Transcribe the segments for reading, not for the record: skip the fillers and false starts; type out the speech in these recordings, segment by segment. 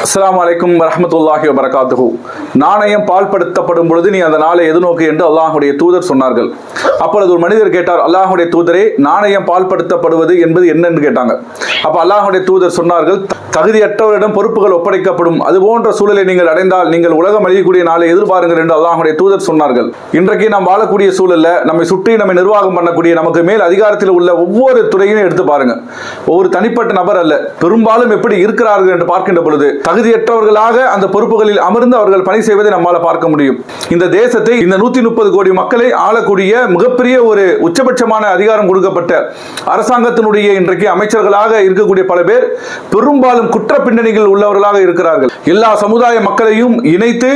அஸ்ஸலாமு அலைக்கும் வரஹ்மத்துல்லாஹி வபரகாத்துஹு. நாணயம் பால்படுத்தப்படும் பொழுது நீ அந்த நாளை எதிர்நோக்கு என்று அல்லாஹுடைய தூதர் சொன்னார்கள். அப்பொழுது ஒரு மனிதர் கேட்டார், அல்லாஹுடைய தூதரே, நாணயம் பால்படுத்தப்படுவது என்பது என்னன்னு கேட்டாங்க. அப்ப அல்லாஹுடைய தூதர் சொன்னார்கள், தகுதியற்றவரிடம் பொறுப்புகள் ஒப்படைக்கப்படும். அது போன்ற சூழலை நீங்கள் அடைந்தால் நீங்கள் உலகம் அழியக்கூடிய நாளை எதிர்பாருங்கள் என்று அல்லாஹுடைய தூதர் சொன்னார்கள். இன்றைக்கு நாம் வாழக்கூடிய சூழல்ல நம்மை சுற்றி நம்மை நிர்வாகம் பண்ணக்கூடிய நமக்கு மேல் அதிகாரத்தில் உள்ள ஒவ்வொரு துறையும் எடுத்து பாருங்க. ஒவ்வொரு தனிப்பட்ட நபர் அல்ல, பெரும்பாலும் எப்படி இருக்கிறார்கள் என்று பார்க்கின்ற பொழுது தகுதியற்றவர்களாக அந்த பொறுப்புகளில் அமர்ந்து அவர்கள் பணி செய்வதை நம்மால் பார்க்க முடியும். இந்த தேசத்தை, இந்த 130 கோடி மக்களை ஆளக்கூடிய மிகப்பெரிய ஒரு உச்சபட்சமான அதிகாரம் கொடுக்கப்பட்ட அரசாங்கத்தினுடைய இன்றைக்கு அமைச்சர்களாக இருக்கக்கூடிய பல பேர் பெரும்பாலும் குற்ற பின்னணிகள் உள்ளவர்களாக இருக்கிறார்கள். எல்லா சமுதாய மக்களையும் இணைத்து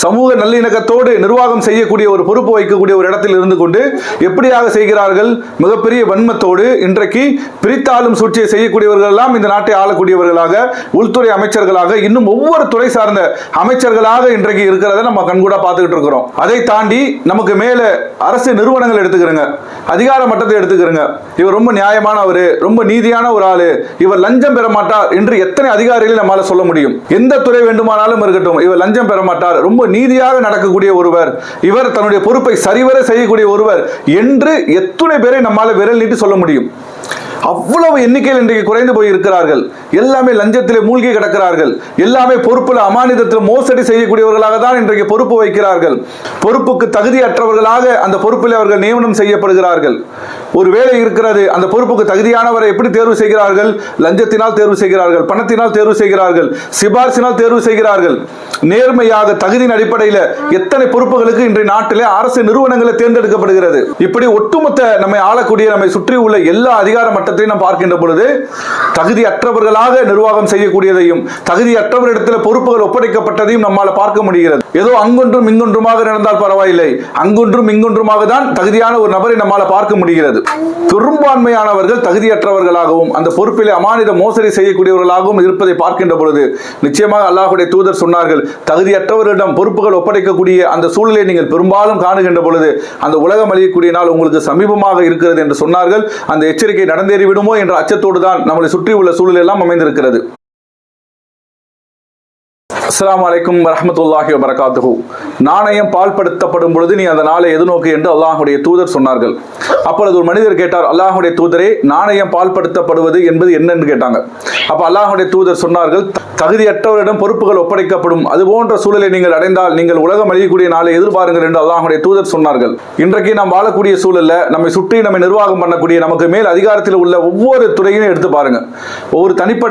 சமூக நல்லிணக்கத்தோடு நிர்வாகம் செய்யக்கூடிய ஒரு பொறுப்பு வைக்கக்கூடிய ஒரு இடத்தில் இருந்து கொண்டு எப்படியாக செய்கிறார்கள்? மிகப்பெரிய வன்மத்தோடு இன்றைக்கு பிரித்தாளும் சூழ்ச்சியை செய்யக்கூடியவர்கள் எல்லாம் இந்த நாட்டை ஆளக்கூடியவர்களாக, உள்துறை அமைச்சர்களாக, இன்னும் ஒவ்வொரு துறை சார்ந்த அமைச்சர்களாக இன்றைக்கு இருக்கிறத நம்ம கண்கூடா பார்த்துக்கிட்டு இருக்கிறோம். அதை தாண்டி நமக்கு மேல அரசு நிறுவனங்கள் எடுத்துக்கிறங்க, அதிகார மட்டத்தை எடுத்துக்கிறங்க. இவர் ரொம்ப நியாயமானவர், ரொம்ப நீதியான ஒரு ஆளு, இவர் லஞ்சம் பெற மாட்டார் என்று எத்தனை அதிகாரிகளை நம்மால சொல்ல முடியும்? எந்த துறை வேண்டுமானாலும் இருக்கட்டும், இவர் லஞ்சம் பெற மாட்டார், ரொம்ப நீதியாக நடக்கக்கூடிய ஒருவர், இவர் தன்னுடைய பொறுப்பை சரிவர செய்யக்கூடிய ஒருவர் என்று எத்தனை பேரை நம்மால விரல் நீட்டி சொல்ல முடியும்? அவ்வளவு எண்ணிக்கையில் இன்றைக்கு குறைந்து போய் இருக்கிறார்கள். எல்லாமே லஞ்சத்திலே மூழ்கி கிடக்கிறார்கள். எல்லாமே பொறுப்புல அமானிதத்தில் மோசடி செய்யக்கூடியவர்களாக தான் இன்றைக்கு பொறுப்பு வைக்கிறார்கள். பொறுப்புக்கு தகுதியற்றவர்களாக அந்த பொறுப்பில் அவர்கள் நியமனம் செய்யப்படுகிறார்கள். ஒரு வேலை இருக்கிறது, அந்த பொறுப்புக்கு தகுதியானவரை எப்படி தேர்வு செய்கிறார்கள்? லஞ்சத்தினால் தேர்வு செய்கிறார்கள், பணத்தினால் தேர்வு செய்கிறார்கள், சிபார்சினால் தேர்வு செய்கிறார்கள். நேர்மையாக தகுதியின் அடிப்படையில் எத்தனை பொறுப்புகளுக்கு இன்றைய நாட்டிலே அரசு நிறுவனங்களை தேர்ந்தெடுக்கப்படுகிறது. இப்படி ஒட்டுமொத்த நம்மை ஆளக்கூடிய, நம்மை சுற்றி உள்ள எல்லா அதிகார மட்டத்தையும் நாம் பார்க்கின்ற பொழுது தகுதியற்றவர்களாக நிர்வாகம் செய்யக்கூடியதையும் தகுதியற்றவரிடத்தில் பொறுப்புகள் ஒப்படைக்கப்பட்டதையும் நம்மால் பார்க்க முடிகிறது. ஏதோ அங்கொன்றும் இங்கொன்றுமாக நடந்தால் பரவாயில்லை, அங்கொன்றும் இங்கொன்றுமாக தான் தகுதியான ஒரு நபரை நம்மால் பார்க்க முடிகிறது. பெரும்பான்மையானவர்கள் தகுதியற்றவர்களாகவும் அந்த பொறுப்பிலே அமானித மோசடி செய்யக்கூடியவர்களாகவும் இருப்பதை பார்க்கின்ற பொழுது நிச்சயமாக அல்லாஹ்வுடைய தூதர் சொன்னார்கள், தகுதியற்றவரிடம் பொறுப்புகள் ஒப்படைக்கக்கூடிய அந்த சூழலை நீங்கள் பெரும்பாலும் காணுகின்ற பொழுது அந்த உலகம் அழியக்கூடிய நாள் உங்களுக்கு சமீபமாக இருக்கிறது என்று சொன்னார்கள். அந்த எச்சரிக்கை நடந்தேறி விடுமோ என்ற அச்சத்தோடு தான் நம்மளை சுற்றி உள்ள சூழல் எல்லாம் அமைந்திருக்கிறது. அஸ்ஸலாமு அலைக்கும் வரஹ்மத்துல்லாஹி வபரகாத்துஹு. நாணயம் பால்படுத்தப்படும் பொழுது நீ அந்த நாளை எதிர்நோக்கு என்று அல்லாஹுடைய தூதர் சொன்னார்கள். அப்பொழுது ஒரு மனிதர் கேட்டார், அல்லாஹுடைய தூதரே, நாணயம் பால்படுத்தப்படுவது என்பது என்னன்னு கேட்டாங்க. அப்ப அல்லாஹுடைய தூதர் சொன்னார்கள், தகுதியற்றவரிடம் பொறுப்புகள் ஒப்படைக்கப்படும். அது போன்ற சூழலை நீங்கள் அடைந்தால் நீங்கள் உலகம் அழியக்கூடிய நாளை எதிர்பாருங்கள் என்று அல்லாஹுடைய தூதர் சொன்னார்கள். இன்றைக்கு நாம் வாழக்கூடிய சூழல்ல நம்மை சுற்றி நம்மை நிர்வாகம் பண்ணக்கூடிய நமக்கு மேல் அதிகாரத்தில் உள்ள ஒவ்வொரு துறையும் எடுத்து பாருங்க. ஒவ்வொரு தனிப்பட்ட